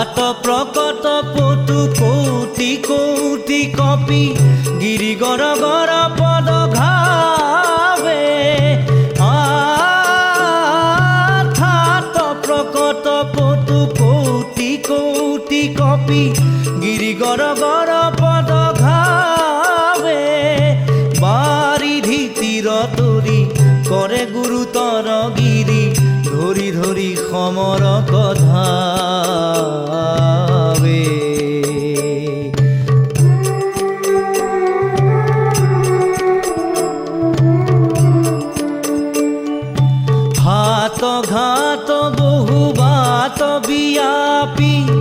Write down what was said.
ভাত প্রকট পটু কৌটি কৌটি কপি গিরি গর গর পদ ঘাবে ভাত প্রকট পটু কৌটি কৌটি কপি গিরি গর গর পদ ঘাবে বারিধি তীর তরি করে গুরুতর গিরি ধরি ধরি সমর কথাবে হাত ঘাত বহু বাত বিয়াপি